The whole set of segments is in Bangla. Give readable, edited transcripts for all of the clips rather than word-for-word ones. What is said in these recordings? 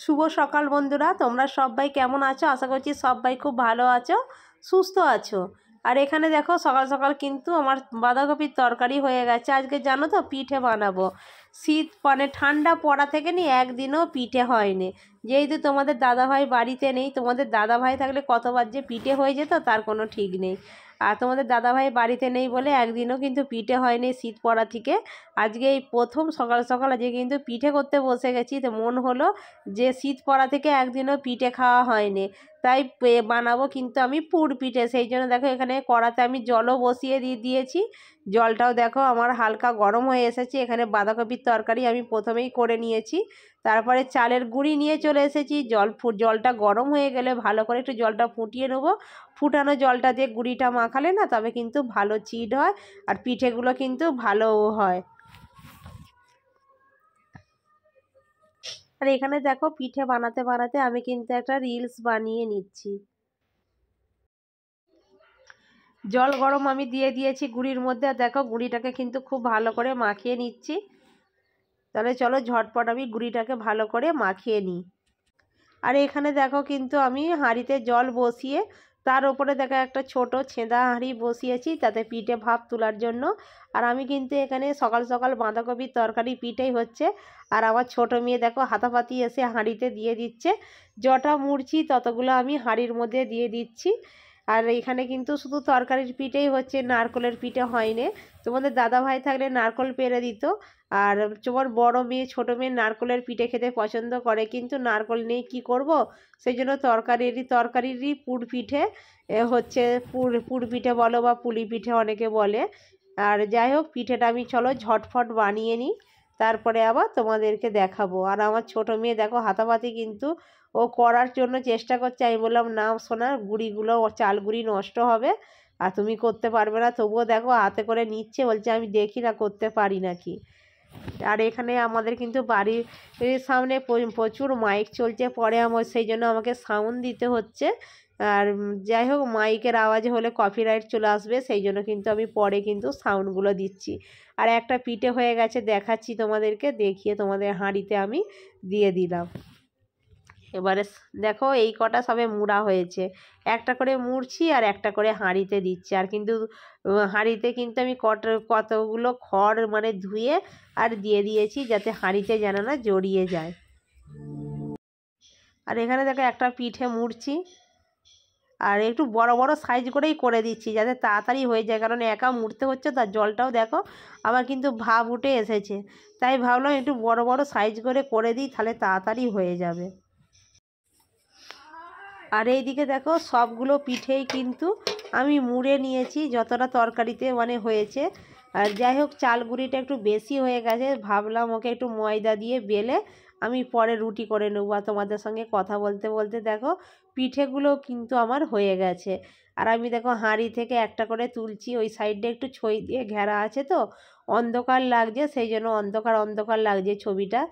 শুভ সকাল বন্ধুরা, তোমরা সবাই কেমন আছো? আশা করছি সবাই খুব ভালো আছো, সুস্থ আছো। আর এখানে দেখো সকাল সকাল কিন্তু আমার বাঁধাকপির তরকারি হয়ে গেছে। আজকে জানো তো পিঠে বানাবো। শীত মানে ঠান্ডা পড়া থেকে একদিনও পিঠে হয়নি। যেহেতু তোমাদের দাদাভাই বাড়িতে নেই, তোমাদের দাদাভাই থাকলে কতবার যে পিঠে হয়ে যেত তার কোনো ঠিক নেই। আর তোমাদের দাদাভাই বাড়িতে নেই বলে একদিনও কিন্তু পিঠে হয়নি শীত পড়া থেকে। আজকে এই প্রথম সকাল সকাল আজকে কিন্তু পিঠে করতে বসে গেছি। তো মন হলো যে শীত পড়া থেকে একদিনও পিঠে খাওয়া হয়নি, তাই বানাবো কিন্তু আমি পুর পিঠে। সেই জন্য দেখো এখানে কড়াতে আমি জলও বসিয়ে দিয়েছি। জলটাও দেখো আমার হালকা গরম হয়ে এসেছে। এখানে বাঁধাকপির তরকারি আমি প্রথমেই করে নিয়েছি, তারপরে চালের গুঁড়ি নিয়ে চলে এসেছি। জলটা গরম হয়ে গেলে ভালো করে একটু জলটা ফুটিয়ে নেবো। ফুটানো জলটা দিয়ে গুঁড়িটা মাখালে না তবে কিন্তু ভালো চিট হয়, আর পিঠেগুলো কিন্তু ভালোও হয়। আর এখানে দেখো পিঠে বানাতে বানাতে আমি কিন্তু একটা রিলস বানিয়ে নিচ্ছি। জল গরম আমি দিয়ে দিয়েছি গুঁড়ির মধ্যে, আর দেখো গুঁড়িটাকে কিন্তু খুব ভালো করে মাখিয়ে নিচ্ছি। তাহলে চলো ঝটপট আমি গুঁড়িটাকে ভালো করে মাখিয়ে নিই। আর এখানে দেখো কিন্তু আমি হাঁড়িতে জল বসিয়ে তার উপরে দেখো একটা ছোট ছেঁদা হাঁড়ি বসিয়েছি, তাতে পিঠে ভাপ তোলার জন্য। আর আমি কিন্তু এখানে সকাল সকাল বাঁধাকপির তরকারি পিঠেই হচ্ছে। আর আমার ছোট মেয়ে দেখো হাতাপাতি এসে হাঁড়িতে দিয়ে দিচ্ছে। যটা মুড়ছি ততগুলো আমি হাঁড়ির মধ্যে দিয়ে দিচ্ছি। আর এখানে কিন্তু শুধু তরকারির পিঠেই হচ্ছে, নারকলের পিঠে হয়নি। তোমাদের দাদা ভাই থাকলে নারকল পেড়ে দিত। আর তোমার বড় মেয়ে ছোট মেয়ে নারকলের পিঠে খেতে পছন্দ করে, কিন্তু নারকল নেই, কি করব। সেই জন্য তরকারিরই পুর পিঠে হচ্ছে। পুর পিঠে বলো বা পুলি পিঠে অনেকে বলে। আর যাই হোক পিঠেটা আমি চলো ঝটফট বানিয়ে নিই, তারপরে আবার তোমাদেরকে দেখাবো। আর আমার ছোট মেয়ে দেখো হাতাপাতি কিন্তু ও করার জন্য চেষ্টা করছে। আমি বললাম না সোনা, গুঁড়িগুলো চাল গুঁড়ি নষ্ট হবে, আর তুমি করতে পারবে না। তবুও দেখো হাতে করে নিচ্ছে, বলছে আমি দেখি না করতে পারি নাকি। আর এখানে আমাদের কিন্তু বাড়ির সামনে প্রচুর মাইক চলছে, পরে আমার সেই জন্য আমাকে সাউন্ড দিতে হচ্ছে। আর যাই হোক মাইকের আওয়াজ হলে কপিরাইট চলে আসবে, সেই জন্য কিন্তু আমি পরে কিন্তু সাউন্ডগুলো দিচ্ছি। আর একটা পিঠে হয়ে গেছে, দেখাচ্ছি তোমাদেরকে, দেখিয়ে তোমাদের হাঁড়িতে আমি দিয়ে দিলাম। এবারে দেখো এই কটা সবে মুড়া হয়েছে, একটা করে মুড়ছি আর একটা করে হাঁড়িতে দিচ্ছি। আর কিন্তু হাঁড়িতে কিন্তু আমি কতগুলো খড় মানে ধুয়ে আর দিয়ে দিয়েছি, যাতে হাঁড়িতে যেন না জড়িয়ে যায়। আর এখানে দেখো একটা পিঠে মুড়ছি, আর একটু বড় বড় সাইজ করেই করে দিচ্ছি যাতে তাড়াতাড়ি হয়ে যায়, কারণ একা মুড়তে হচ্ছে। তার জলটাও দেখো আবার কিন্তু ভাপ উঠে এসেছে, তাই ভাবলাম একটু বড় বড় সাইজ করে দিই, তাহলে তাড়াতাড়ি হয়ে যাবে। আর এইদিকে দেখো সবগুলো পিঠেই কিন্তু আমি মুড়ে নিয়েছি, যতটা তরকারিতে মানে হয়েছে। আর যাই হোক চাল গুঁড়িটা একটু বেশি হয়ে গেছে, ভাবলাম ওকে একটু ময়দা দিয়ে বেলে আমি পরে রুটি করে নেবো। আর তোমাদের সঙ্গে কথা বলতে বলতে দেখো পিঠেগুলো কিন্তু আমার হয়ে গেছে। আর আমি দেখো হাঁড়ি থেকে একটা করে তুলছি, ওই সাইডে একটু ছই দিয়ে ঘেরা আছে তো অন্ধকার লাগছে, সেই জন্য অন্ধকার অন্ধকার লাগছে ছবিটা।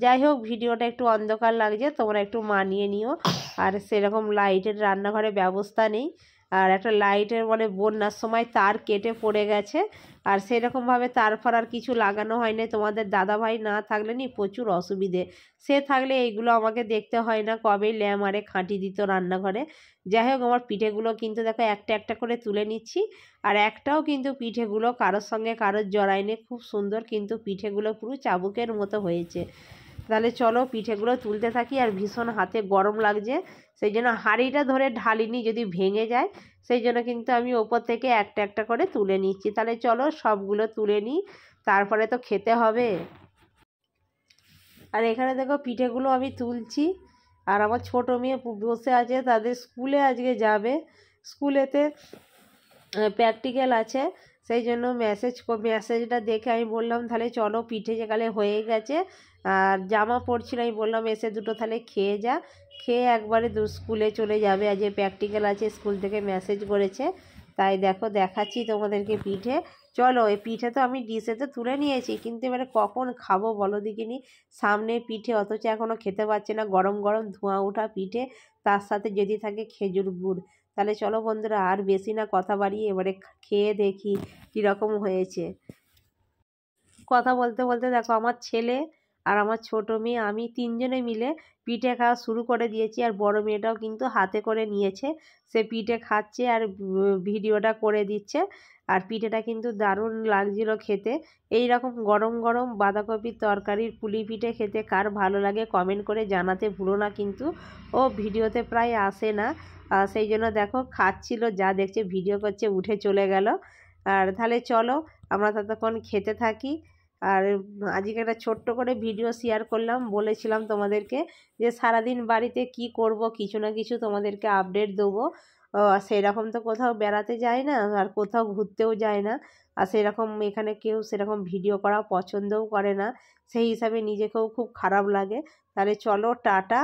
যাই হোক ভিডিওটা একটু অন্ধকার লাগছে, তোমরা একটু মানিয়ে নিও। আর সেরকম লাইটের রান্নাঘরে ব্যবস্থা নেই, আর একটা লাইটের মানে বন্যার সময় তার কেটে পড়ে গেছে, আর সেরকমভাবে তারপর আর কিছু লাগানো হয়নি। তোমাদের দাদাভাই না থাকলে প্রচুর অসুবিধে, সে থাকলে এইগুলো আমাকে দেখতে হয় না, কবেই ল্যামারে খাঁটি দিত রান্নাঘরে। যাই হোক আমার পিঠেগুলো কিন্তু দেখো একটা একটা করে তুলে নিচ্ছি, আর একটাও কিন্তু পিঠেগুলো কারোর সঙ্গে কারোর জড়ায়নি, খুব সুন্দর কিন্তু পিঠেগুলো পুরো চাবুকের মতো হয়েছে। তাহলে চলো পিঠেগুলো তুলতে থাকি। আর ভীষণ হাতে গরম লাগছে, সেই জন্য হাঁড়িটা ধরে ঢালিনি যদি ভেঙে যায়, সেই জন্য কিন্তু আমি ওপর থেকে একটা একটা করে তুলে নিচ্ছি। তাহলে চলো সবগুলো তুলে নিই, তারপরে তো খেতে হবে। আর এখানে দেখো পিঠেগুলো আমি তুলছি, আর আমার ছোট মেয়ে বসে আছে, তাদের স্কুলে আজকে যাবে। স্কুলেতে প্র্যাকটিক্যাল আছে, সেই জন্য মেসেজটা দেখে আমি বললাম তাহলে চলো পিঠে যেকালে হয়ে গেছে। আর জামা পরছিল, আমি বললাম এসে দুটো তাহলে খেয়ে যা, খেয়ে একবারে স্কুলে চলে যাবে। আজ প্র্যাকটিক্যাল আছে, স্কুল থেকে মেসেজ করেছে। তাই দেখো দেখাচ্ছি তোমাদেরকে পিঠে। চলো এই পিঠে তো আমি ডিশেতে তুলে নিয়েছি, কিন্তু এবারে কখন খাবো বলো দেখিনি। সামনে পিঠে অথচ এখনও খেতে পাচ্ছি না, গরম গরম ধোঁয়া ওঠা পিঠে, তার সাথে যদি থাকে খেজুর গুড়। তাহলে চলো বন্ধুরা আর বেশি না কথা বাড়িয়ে এবারে খেয়ে দেখি কীরকম হয়েছে। কথা বলতে বলতে দেখো আমার ছেলে আর আমার ছোট মেয়ে আমি তিনজনে মিলে পিঠে খাওয়া শুরু করে দিয়েছি। আর বড় মেয়েটাও কিন্তু হাতে করে নিয়েছে, সে পিঠে খাচ্ছে আর ভিডিওটা করে দিচ্ছে। আর পিঠেটা কিন্তু দারুণ লাগছিল খেতে। এই রকম গরম গরম বাঁধাকপির তরকারির পুলি পিঠে খেতে কার ভালো লাগে কমেন্ট করে জানাতে ভুলো না কিন্তু। ও ভিডিওতে প্রায় আসে না, সেই জন্য দেখো খাচ্ছিল, যা দেখছে ভিডিও করছে উঠে চলে গেল। আর তাহলে চলো আমরা ততক্ষণ খেতে থাকি। আর আজকে একটা ছোট্ট করে ভিডিও শেয়ার করলাম, বলেছিলাম তোমাদেরকে যে সারাদিন বাড়িতে কি করব, কিছু না কিছু তোমাদেরকে আপডেট দেবো। সেরকম তো কোথাও বেড়াতে যায় না আর কোথাও ঘুরতেও যায় না, আর সেরকম এখানে কেউ সেরকম ভিডিও করা পছন্দও করে না, সেই হিসাবে নিজেকেও খুব খারাপ লাগে। তাহলে চলো টাটা।